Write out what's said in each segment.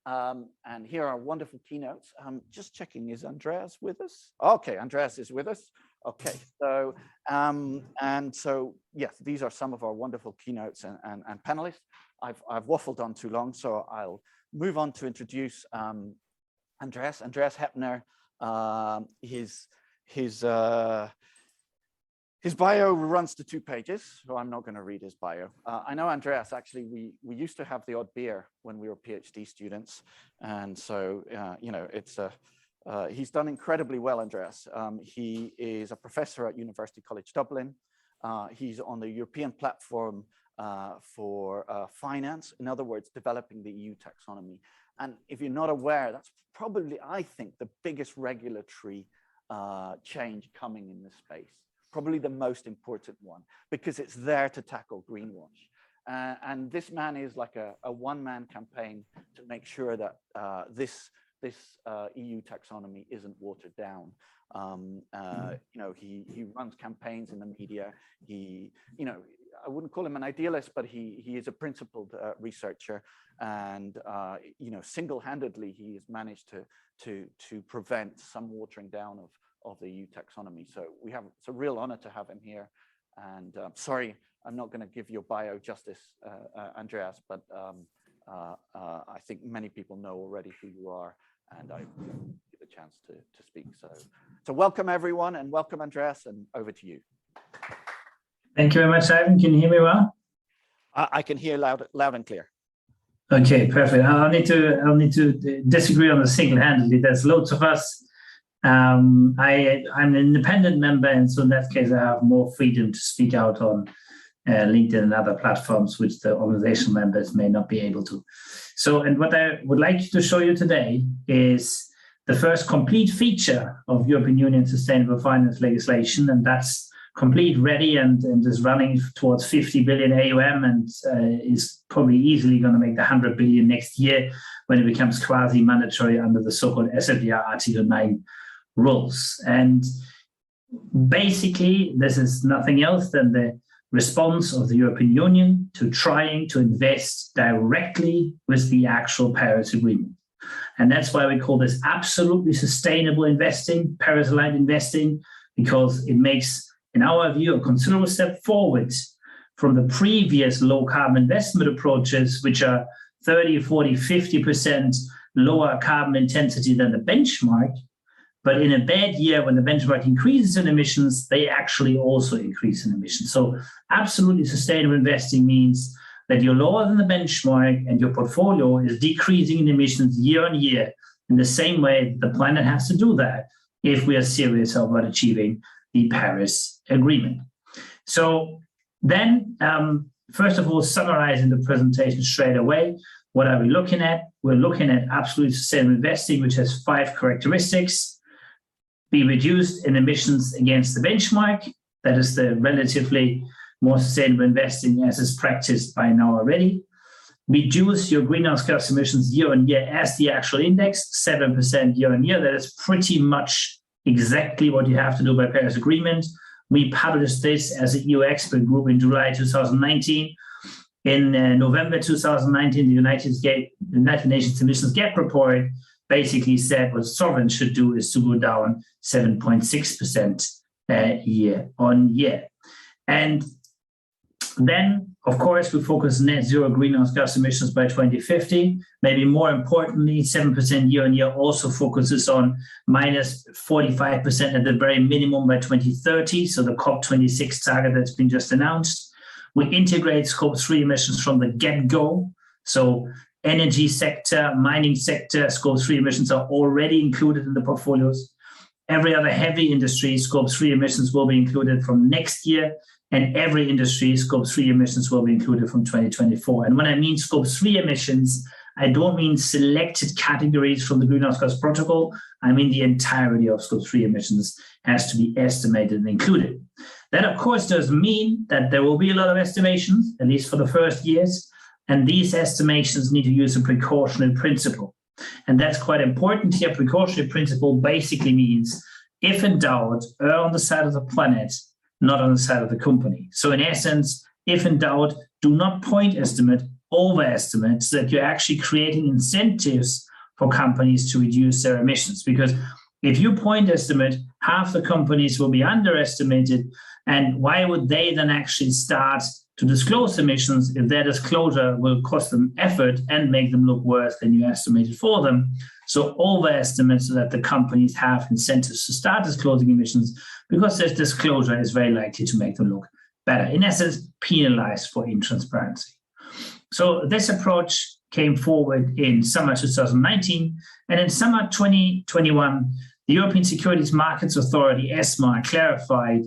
And here are wonderful keynotes. Just checking, is Andreas with us? Okay, Andreas is with us. Okay, so, yes, these are some of our wonderful keynotes and panelists. I've waffled on too long, so I'll move on to introduce Andreas Hoepner. His bio runs to 2 pages, so I'm not going to read his bio. I know Andreas, actually, we used to have the odd beer when we were PhD students. And so, he's done incredibly well, Andreas. He is a professor at University College Dublin. He's on the European platform for finance, in other words, developing the EU taxonomy. And if you're not aware, that's probably, I think, the biggest regulatory change coming in this space. Probably the most important one, because it's there to tackle greenwash. And this man is like a one-man campaign to make sure that this EU taxonomy isn't watered down. He runs campaigns in the media. I wouldn't call him an idealist, but he is a principled researcher, and single-handedly he has managed to prevent some watering down of the EU taxonomy. So it's a real honor to have him here. And sorry, I'm not going to give your bio justice, Andreas, but I think many people know already who you are, and I give a chance to speak. So welcome everyone, and welcome Andreas, and over to you. Thank you very much, Ivan. Can you hear me well? I can hear loud and clear. Okay, perfect. I'll need to disagree on the single-handedly. There's loads of us. I'm an independent member, and so in that case, I have more freedom to speak out on LinkedIn and other platforms, which the organizational members may not be able to. So, and what I would like to show you today is the first complete feature of European Union sustainable finance legislation, and that's complete, ready, and is running towards 50 billion AUM, and is probably easily going to make the 100 billion next year when it becomes quasi-mandatory under the so-called SFDR Article 9 rules. And basically, this is nothing else than the response of the European Union to trying to invest directly with the actual Paris Agreement. And that's why we call this absolutely sustainable investing, Paris-aligned investing, because it makes, in our view, a considerable step forward from the previous low-carbon investment approaches, which are 30, 40, 50% lower carbon intensity than the benchmark. But in a bad year, when the benchmark increases in emissions, they actually also increase in emissions. So absolutely sustainable investing means that you're lower than the benchmark and your portfolio is decreasing in emissions year on year in the same way the planet has to do that if we are serious about achieving the Paris Agreement. So then, first of all, summarizing the presentation straight away, what are we looking at? We're looking at absolutely sustainable investing, which has 5 characteristics. Be reduced in emissions against the benchmark. That is the relatively more sustainable investing as is practiced by now already. Reduce your greenhouse gas emissions year on year as the actual index, 7% year on year. That is pretty much exactly what you have to do by Paris Agreement. We published this as an EU expert group in July 2019. In November 2019, the United Nations Emissions Gap Report basically said what sovereigns should do is to go down 7.6% year on year. And then, of course, we focus net zero greenhouse gas emissions by 2050. Maybe more importantly, 7% year on year also focuses on minus 45% at the very minimum by 2030. So the COP26 target that's been just announced. We integrate Scope 3 emissions from the get-go. So energy sector, mining sector, Scope 3 emissions are already included in the portfolios. Every other heavy industry, Scope 3 emissions will be included from next year, and every industry, Scope 3 emissions will be included from 2024. And when I mean Scope 3 emissions, I don't mean selected categories from the Greenhouse Gas Protocol. I mean the entirety of Scope 3 emissions has to be estimated and included. That, of course, does mean that there will be a lot of estimations, at least for the first years, and these estimations need to use a precautionary principle. And that's quite important here. Precautionary principle basically means, if in doubt, err on the side of the planet, not on the side of the company. So in essence, if in doubt, do not point estimate, overestimate, so that you're actually creating incentives for companies to reduce their emissions. Because if you point estimate, half the companies will be underestimated. And why would they then actually start to disclose emissions if their disclosure will cost them effort and make them look worse than you estimated for them? So overestimate so that the companies have incentives to start disclosing emissions, because this disclosure is very likely to make them look better. In essence, penalize for intransparency. So this approach came forward in summer 2019, and in summer 2021, the European Securities Markets Authority, ESMA, clarified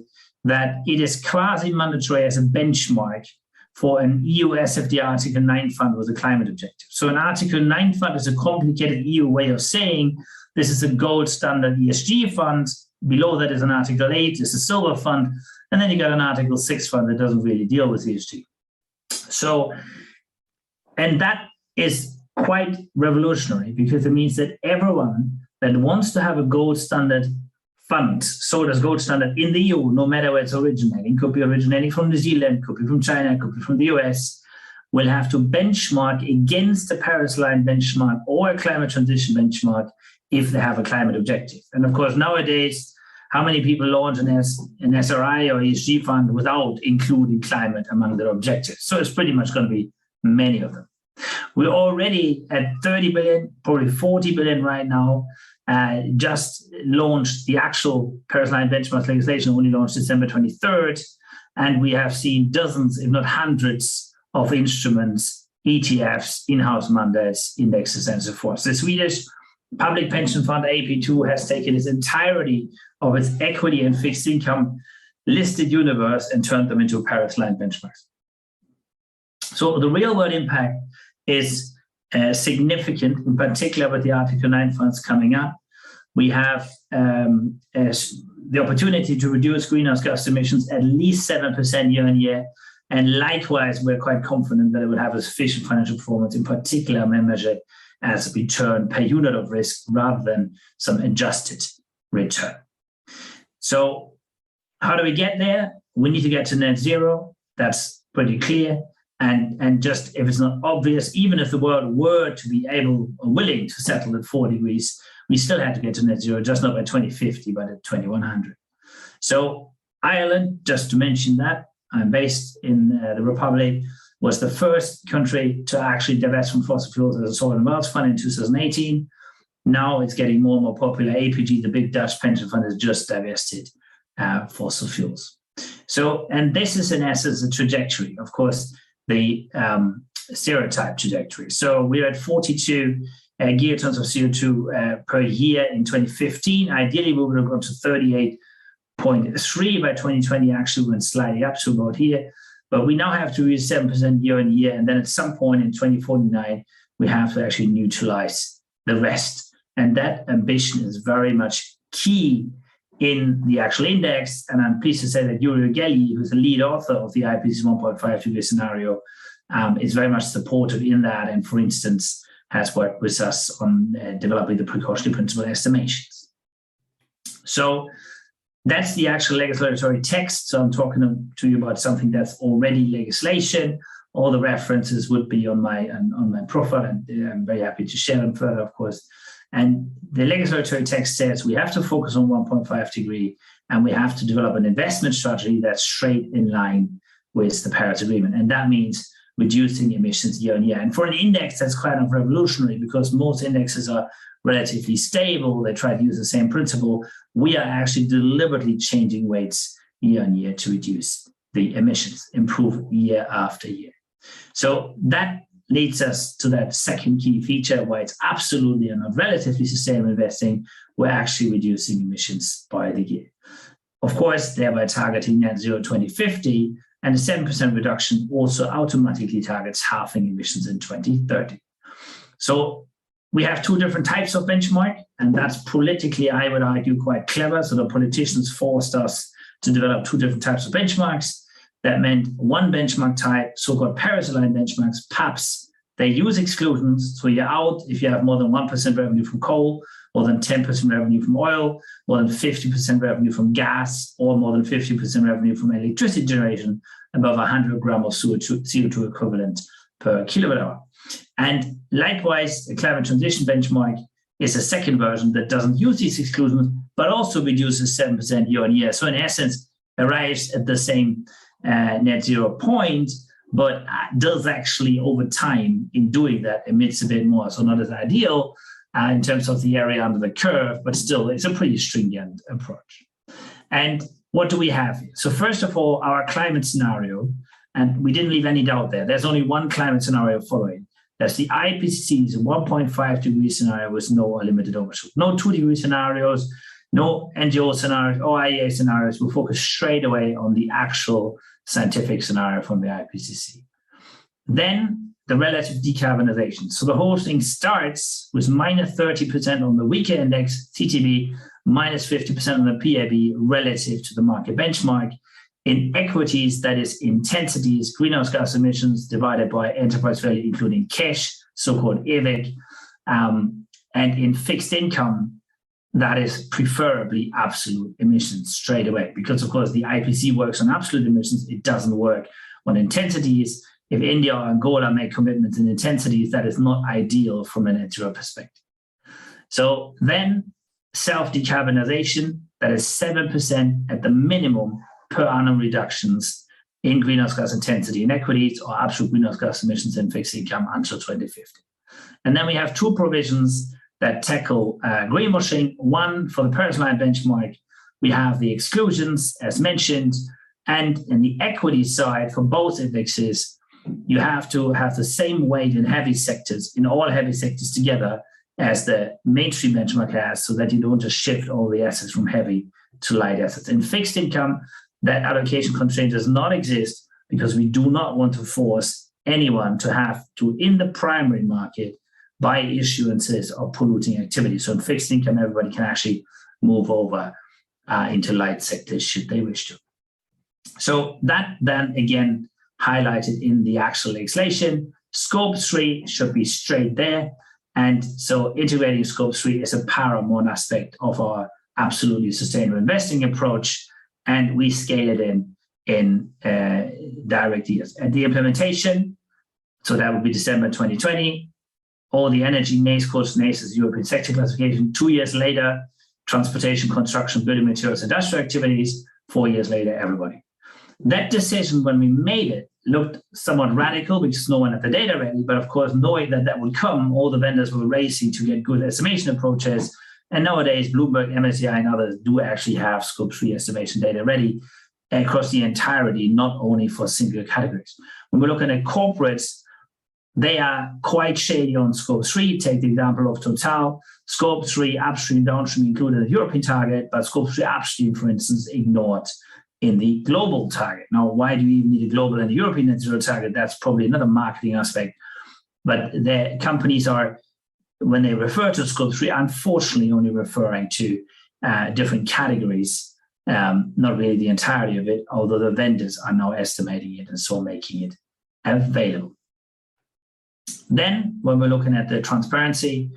that it is quasi-mandatory as a benchmark for an EU SFDR Article 9 fund with a climate objective. So an Article 9 fund is a complicated EU way of saying this is a gold standard ESG fund. Below that is an Article 8, it's a silver fund. And then you got an Article 6 fund that doesn't really deal with ESG. So, and that is quite revolutionary, because it means that everyone that wants to have a gold standard fund, sold as gold standard in the EU, no matter where it's originating, could be originating from New Zealand, could be from China, could be from the US, will have to benchmark against the Paris line benchmark or a climate transition benchmark if they have a climate objective. And of course, nowadays, how many people launch an SRI or ESG fund without including climate among their objectives? So it's pretty much going to be many of them. We're already at 30 billion, probably 40 billion right now. Just launched the actual Paris line benchmark legislation, only launched December 23rd. And we have seen dozens, if not hundreds, of instruments, ETFs, in-house mandates, indexes, and so forth. The Swedish public pension fund AP2 has taken its entirety of its equity and fixed income listed universe and turned them into Paris line benchmarks. So the real world impact is significant, in particular with the Article 9 funds coming up. We have the opportunity to reduce greenhouse gas emissions at least 7% year on year. And likewise, we're quite confident that it will have a sufficient financial performance, in particular when measured as a return per unit of risk rather than some adjusted return. So how do we get there? We need to get to net zero. That's pretty clear. And just if it's not obvious, even if the world were to be able or willing to settle at 4 degrees, we still had to get to net zero, just not by 2050, but at 2100. So Ireland, just to mention that, I'm based in the Republic, was the first country to actually divest from fossil fuels as a sovereign wealth fund in 2018. Now it's getting more and more popular. APG, the big Dutch pension fund, has just divested fossil fuels. So, and this is in essence a trajectory. Of course, the stereotype trajectory. So we're at 42 gigatons of CO2 per year in 2015. Ideally, we would have gone to 38.3 by 2020. Actually, we went slightly up to about here. But we now have to reach 7% year on year. And then at some point in 2049, we have to actually neutralize the rest. And that ambition is very much key in the actual index. And I'm pleased to say that Yuri Gelli, who's the lead author of the IPCC 1.5 degree scenario, is very much supportive in that. And for instance, has worked with us on developing the precautionary principle estimations. So that's the actual legislatory text. So I'm talking to you about something that's already legislation. All the references would be on my profile, and I'm very happy to share them further, of course. And the legislatory text says we have to focus on 1.5 degree, and we have to develop an investment strategy that's straight in line with the Paris Agreement. And that means reducing emissions year on year. And for an index, that's kind of revolutionary, because most indexes are relatively stable. They try to use the same principle. We are actually deliberately changing weights year on year to reduce the emissions, improve year after year. So that leads us to that second key feature, why it's absolutely and not relatively sustainable investing. We're actually reducing emissions by the year. Of course, thereby targeting net zero 2050, and a 7% reduction also automatically targets halving emissions in 2030. So we have two different types of benchmark, and that's politically, I would argue, quite clever. So the politicians forced us to develop two different types of benchmarks. That meant one benchmark type, so-called Paris-aligned benchmarks, PAPs. They use exclusions. So you're out if you have more than 1% revenue from coal, more than 10% revenue from oil, more than 50% revenue from gas, or more than 50% revenue from electricity generation above 100 grams of CO2 equivalent per kilowatt hour. And likewise, the climate transition benchmark is a second version that doesn't use these exclusions, but also reduces 7% year on year. So in essence, arrives at the same net zero point, but does actually over time in doing that emits a bit more. So not as ideal in terms of the area under the curve, but still it's a pretty stringent approach. And what do we have here? So first of all, our climate scenario, and we didn't leave any doubt there. There's only one climate scenario following. That's the IPCC's 1.5 degree scenario with no or limited overshoot. No 2 degree scenarios, no NGO scenarios or IEA scenarios. We'll focus straight away on the actual scientific scenario from the IPCC. Then the relative decarbonization. So the whole thing starts with minus 30% on the weaker index, CTB, minus 50% on the PAB relative to the market benchmark. In equities, that is intensities, greenhouse gas emissions divided by enterprise value, including cash, so-called EVIC. And in fixed income, that is preferably absolute emissions straight away, because of course the IPC works on absolute emissions. It doesn't work on intensities. If India or Angola make commitments in intensities, that is not ideal from a net zero perspective. So then self-decarbonization, that is 7% at the minimum per annum reductions in greenhouse gas intensity in equities or absolute greenhouse gas emissions in fixed income until 2050. And then we have two provisions that tackle greenwashing. One, for the Paris line benchmark, we have the exclusions as mentioned, and in the equity side for both indexes, you have to have the same weight in heavy sectors, in all heavy sectors together as the mainstream benchmark has, so that you don't just shift all the assets from heavy to light assets. In fixed income, that allocation constraint does not exist because we do not want to force anyone to have to, in the primary market, buy issuances of polluting activity. So in fixed income, everybody can actually move over into light sectors should they wish to. So that then again highlighted in the actual legislation. Scope 3 should be straight there. And so integrating Scope 3 is a paramount aspect of our absolutely sustainable investing approach. And we scale it in direct years. And the implementation, so that would be December 2020, all the energy, NACE course, NACE's European sector classification. 2 years later, transportation, construction, building materials, industrial activities. 4 years later, everybody. That decision, when we made it, looked somewhat radical because no one had the data ready. But of course, knowing that that would come, all the vendors were racing to get good estimation approaches. And nowadays, Bloomberg, MSCI, and others do actually have Scope 3 estimation data ready across the entirety, not only for single categories. When we're looking at corporates, they are quite shady on Scope 3. Take the example of Total. Scope 3 upstream, downstream included the European target, but Scope 3 upstream, for instance, ignored in the global target. Now, why do we even need a global and a European net zero target? That's probably another marketing aspect. But the companies are, when they refer to Scope 3, unfortunately only referring to different categories, not really the entirety of it, although the vendors are now estimating it and so making it available. Then, when we're looking at the transparency,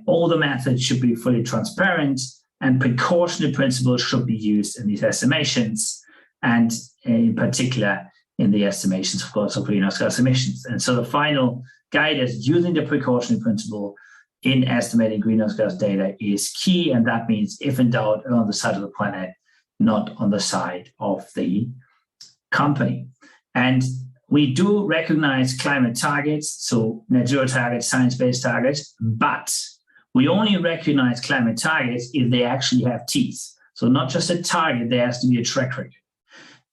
all the methods should be fully transparent, and precautionary principles should be used in these estimations, and in particular in the estimations, of course, of greenhouse gas emissions. And so the final guidance using the precautionary principle in estimating greenhouse gas data is key, and that means, if in doubt, on the side of the planet, not on the side of the company. And we do recognize climate targets, so net zero targets, science-based targets, but we only recognize climate targets if they actually have teeth. So not just a target, there has to be a track record.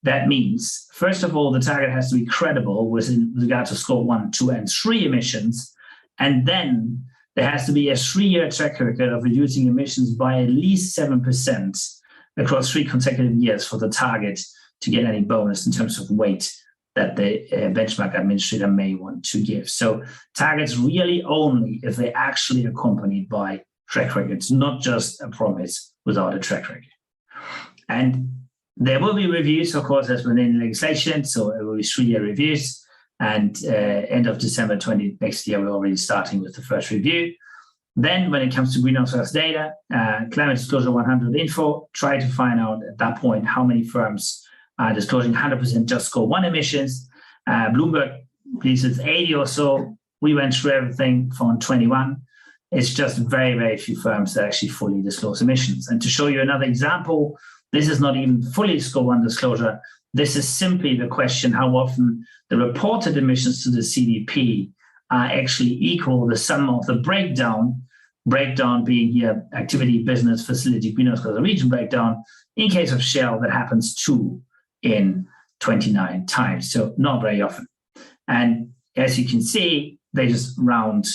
That means, first of all, the target has to be credible with regard to Scope 1, 2, and 3 emissions. And then there has to be a 3-year track record of reducing emissions by at least 7% across 3 consecutive years for the target to get any bonus in terms of weight that the benchmark administrator may want to give. So targets really only if they actually accompanied by track records, not just a promise without a track record. And there will be reviews, of course, as within legislation. So it will be 3-year reviews. And end of December next year, we're already starting with the first review. Then when it comes to greenhouse gas data, Climate Disclosure 100 info, try to find out at that point how many firms are disclosing 100% just Scope 1 emissions. Bloomberg because it's 80 or so. We went through everything from 21. It's just very, very few firms that actually fully disclose emissions. And to show you another example, this is not even fully Scope 1 disclosure. This is simply the question how often the reported emissions to the CDP are actually equal the sum of the breakdown being here activity, business, facility, greenhouse gas region breakdown. In case of Shell, that happens 2 in 29 times, so not very often. And as you can see, they just round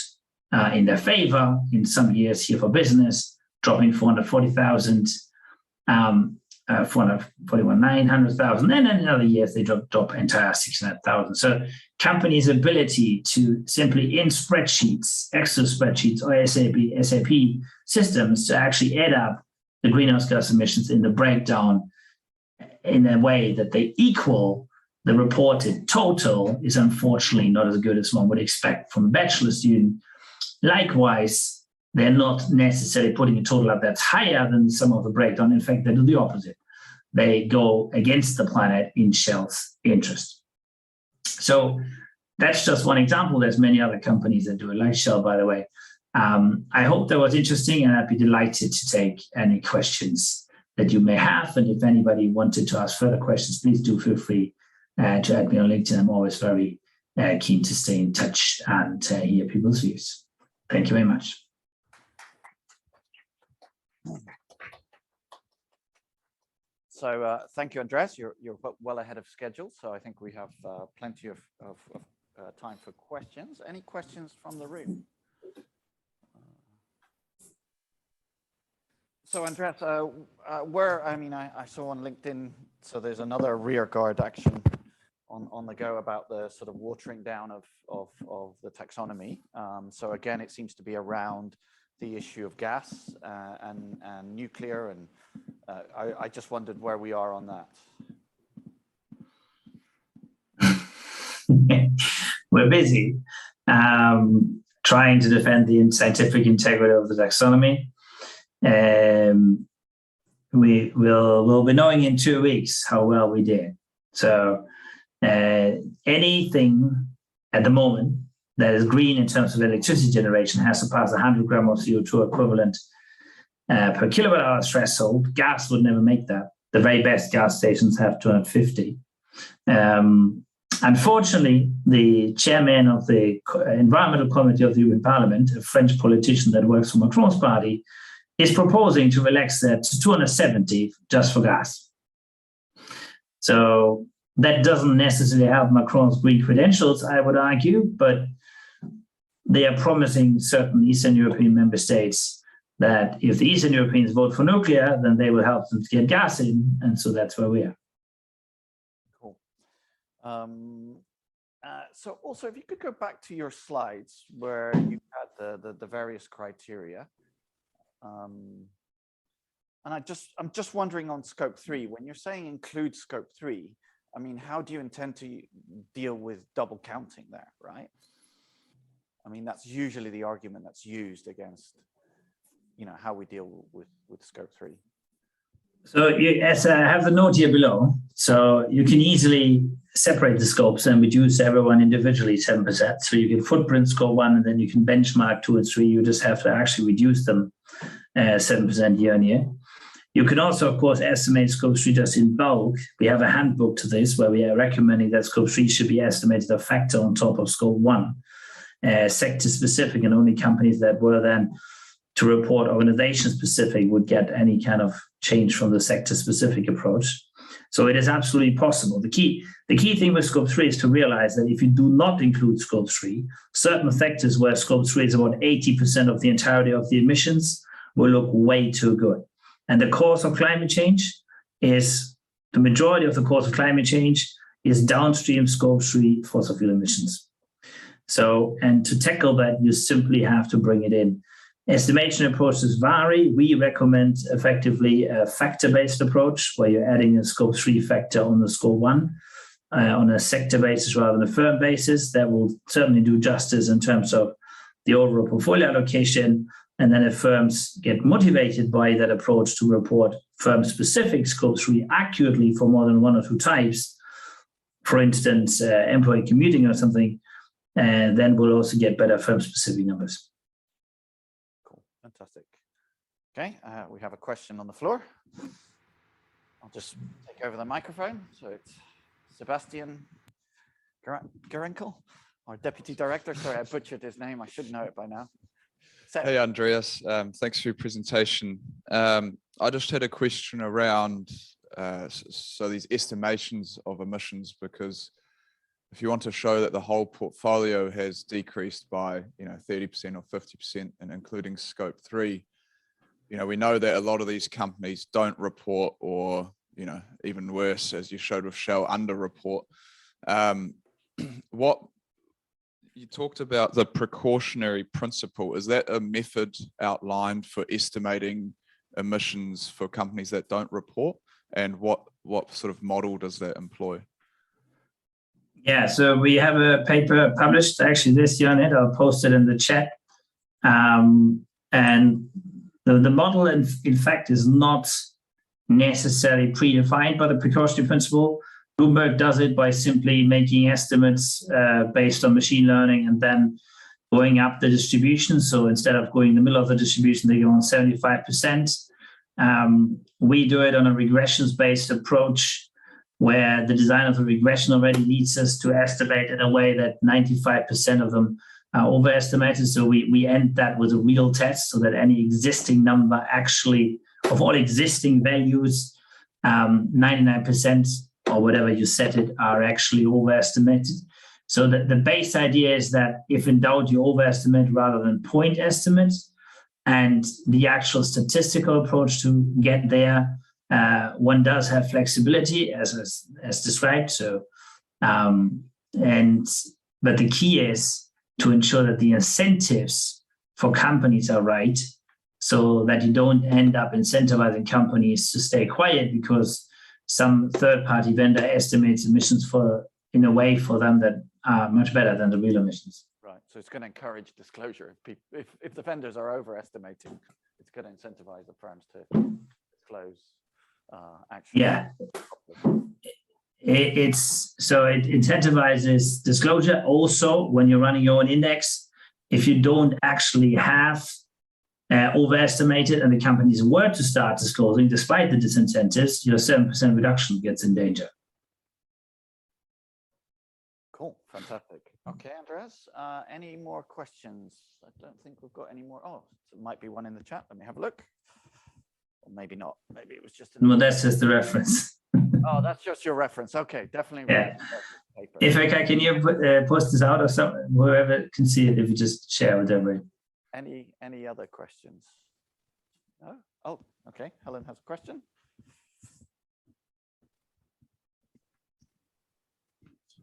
in their favor in some years here for business, dropping 440,000, 441,900,000, and then in other years they drop entire 600,000. So companies' ability to simply in spreadsheets, Excel spreadsheets or SAP systems to actually add up the greenhouse gas emissions in the breakdown in a way that they equal the reported total is unfortunately not as good as one would expect from a bachelor student. Likewise, they're not necessarily putting a total up that's higher than some of the breakdown. In fact, they do the opposite. They go against the planet in Shell's interest. So that's just one example. There's many other companies that do it, like Shell, by the way. I hope that was interesting, and I'd be delighted to take any questions that you may have. And if anybody wanted to ask further questions, please do feel free to add me on LinkedIn. I'm always very keen to stay in touch and hear people's views. Thank you very much. So thank you, Andreas. You're well ahead of schedule. So I think we have plenty of time for questions. Any questions from the room? So Andreas, I saw on LinkedIn, so there's another rearguard action on the go about the sort of watering down of the taxonomy. So again, it seems to be around the issue of gas and nuclear, and I just wondered where we are on that. We're busy trying to defend the scientific integrity of the taxonomy. We'll be knowing in 2 weeks how well we did. So anything at the moment that is green in terms of electricity generation has to pass 100 grams of CO2 equivalent per kilowatt hour threshold. Gas would never make that. The very best gas stations have 250. Unfortunately, the chairman of the Environmental Committee of the European Parliament, a French politician that works for Macron's party, is proposing to relax that to 270 just for gas. So that doesn't necessarily have Macron's green credentials, I would argue, but they are promising certain Eastern European member states that if the Eastern Europeans vote for nuclear, then they will help them to get gas in, and so that's where we are. Cool. So also, if you could go back to your slides where you had the various criteria. And I'm just wondering on scope 3, when you're saying include scope 3, I mean, how do you intend to deal with double counting there, right? I mean, that's usually the argument that's used against, how we deal with scope 3. So as I have the note here below, so you can easily separate the scopes and reduce everyone individually 7%. So you can footprint scope 1, and then you can benchmark 2 and 3. You just have to actually reduce them 7% year on year. You can also, of course, estimate scope 3 just in bulk. We have a handbook to this where we are recommending that scope 3 should be estimated a factor on top of scope 1, sector specific, and only companies that were then to report organization specific would get any kind of change from the sector specific approach. So it is absolutely possible. The key thing with scope 3 is to realize that if you do not include scope 3, certain sectors where scope 3 is about 80% of the entirety of the emissions will look way too good. And the cause of climate change is, the majority of the cause of climate change is downstream scope 3 fossil fuel emissions. So, and to tackle that, you simply have to bring it in. Estimation approaches vary. We recommend effectively a factor-based approach where you're adding a scope 3 factor on the scope 1 on a sector basis rather than a firm basis. That will certainly do justice in terms of the overall portfolio allocation. And then if firms get motivated by that approach to report firm-specific scope 3 accurately for more than 1 or 2 types, for instance, employee commuting or something, and then we'll also get better firm-specific numbers. Cool, fantastic. Okay, we have a question on the floor. I'll just take over the microphone. So it's Sebastian Garenkel, our Deputy Director. Sorry, I butchered his name. I should know it by now. Hey, Andreas. Thanks for your presentation. I just had a question around so these estimations of emissions, because if you want to show that the whole portfolio has decreased by 30% or 50%, and including scope 3, we know that a lot of these companies don't report, or even worse, as you showed with Shell, under-report. What you talked about, the precautionary principle, is that a method outlined for estimating emissions for companies that don't report? And what sort of model does that employ? Yeah, so we have a paper published actually this year on it. I'll post it in the chat. And the model, in fact, is not necessarily predefined by the precautionary principle. Bloomberg does it by simply making estimates based on machine learning and then going up the distribution. So instead of going in the middle of the distribution, they go on 75%. We do it on a regressions-based approach, where the design of the regression already leads us to estimate in a way that 95% of them are overestimated. So we end that with a real test, so that any existing number actually, of all existing values, 99% or whatever you set it are actually overestimated. So the base idea is that if in doubt, you overestimate rather than point estimate. And the actual statistical approach to get there, one does have flexibility as described. So, but the key is to ensure that the incentives for companies are right, so that you don't end up incentivizing companies to stay quiet because some third-party vendor estimates emissions in a way for them that are much better than the real emissions. Right, so it's going to encourage disclosure. If the vendors are overestimating, it's going to incentivize the firms to disclose actually. Yeah, it incentivizes disclosure. Also, when you're running your own index, if you don't actually have overestimated and the companies were to start disclosing, despite the disincentives, your 7% reduction gets in danger. Cool, fantastic. Okay, Andreas, any more questions? I don't think we've got any more. Oh, there might be one in the chat. Let me have a look. Or maybe not. Maybe it was just. No, that's just the reference. Oh, that's just your reference. Okay, definitely. Yeah. If can you post this out or something? Whoever can see it, if you just share with everybody. Any other questions? No? Oh, okay. Helen has a question.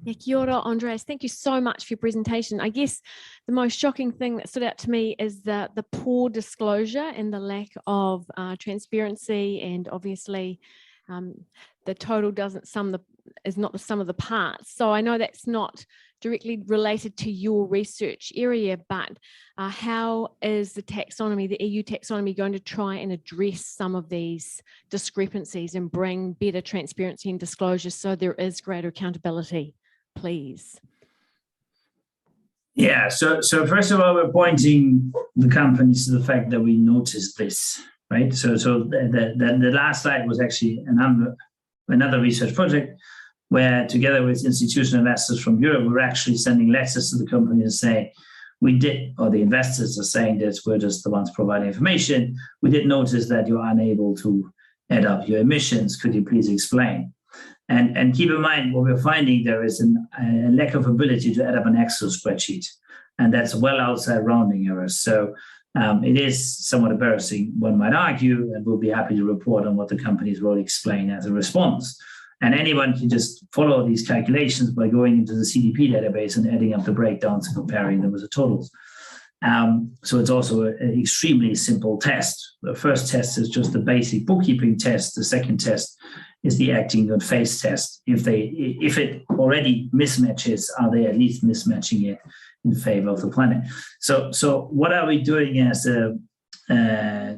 Yeah, kia ora, Andreas. Thank you so much for your presentation. I guess the most shocking thing that stood out to me is the poor disclosure and the lack of transparency, and obviously the total is not the sum of the parts. So I know that's not directly related to your research area, but how is the EU taxonomy going to try and address some of these discrepancies and bring better transparency and disclosure so there is greater accountability, please? Yeah, so first of all, we're pointing the companies to the fact that we noticed this, right? So the last slide was actually another research project where, together with institutional investors from Europe, we're actually sending letters to the company and saying, we did, or the investors are saying this, we're just the ones providing information. We did notice that you're unable to add up your emissions. Could you please explain? And keep in mind, what we're finding, there is a lack of ability to add up an Excel spreadsheet, and that's well outside rounding errors. So it is somewhat embarrassing, one might argue, and we'll be happy to report on what the companies will explain as a response. And anyone can just follow these calculations by going into the CDP database and adding up the breakdowns and comparing them with the totals. So it's also an extremely simple test. The first test is just the basic bookkeeping test. The second test is the acting good faith test. If it already mismatches, are they at least mismatching it in favor of the planet? So what are we doing as a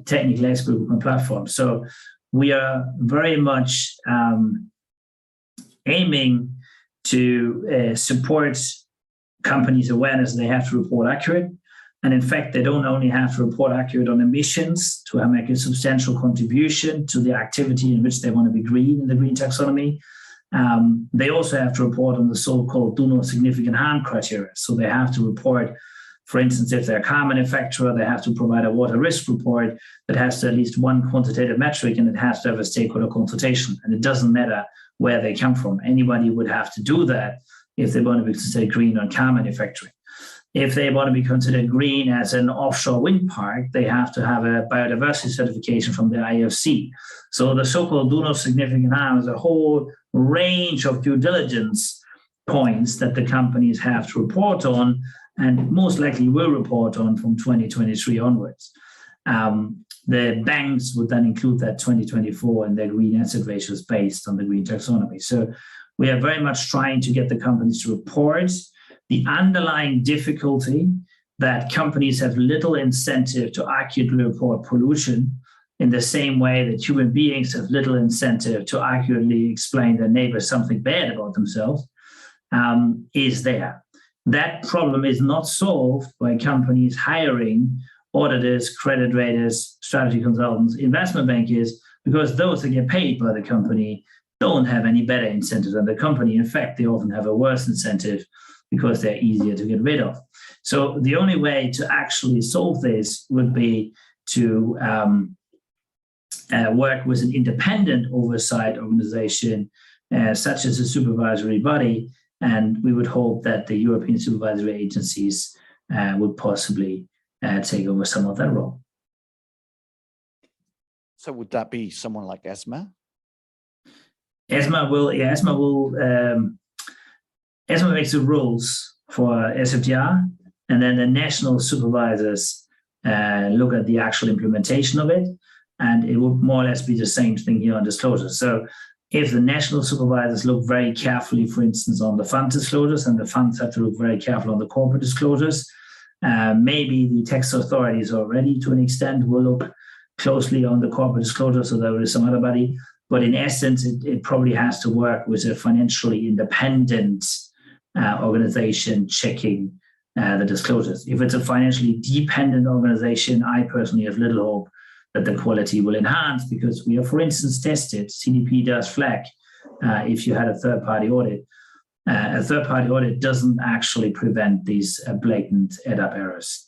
technical expert group and platform? So we are very much aiming to support companies' awareness they have to report accurate. And in fact, they don't only have to report accurate on emissions to make a substantial contribution to the activity in which they want to be green in the green taxonomy. They also have to report on the so-called do no significant harm criteria. So they have to report, for instance, if they're a car manufacturer, they have to provide a water risk report that has to at least one quantitative metric, and it has to have a stakeholder consultation. And it doesn't matter where they come from. Anybody would have to do that if they want to be considered green on car manufacturing. If they want to be considered green as an offshore wind park, they have to have a biodiversity certification from the IFC. So the so-called do no significant harm is a whole range of due diligence points that the companies have to report on, and most likely will report on from 2023 onwards. The banks would then include that 2024 in their green asset ratios based on the green taxonomy. So we are very much trying to get the companies to report. The underlying difficulty that companies have little incentive to accurately report pollution in the same way that human beings have little incentive to accurately explain their neighbors something bad about themselves is there. That problem is not solved by companies hiring auditors, credit raters, strategy consultants, investment bankers, because those that get paid by the company don't have any better incentives than the company. In fact, they often have a worse incentive because they're easier to get rid of. So the only way to actually solve this would be to work with an independent oversight organization, such as a supervisory body. And we would hope that the European supervisory agencies would possibly take over some of that role. So would that be someone like ESMA? ESMA makes the rules for SFDR, and then the national supervisors look at the actual implementation of it, and it would more or less be the same thing here on disclosure. So if the national supervisors look very carefully, for instance, on the fund disclosures, and the funds have to look very careful on the corporate disclosures, maybe the tax authorities already, to an extent, will look closely on the corporate disclosure, so there is some other body. But in essence, it probably has to work with a financially independent organization checking the disclosures. If it's a financially dependent organization, I personally have little hope that the quality will enhance, because we have, for instance, tested, CDP does flag if you had a third-party audit. A third-party audit doesn't actually prevent these blatant add-up errors.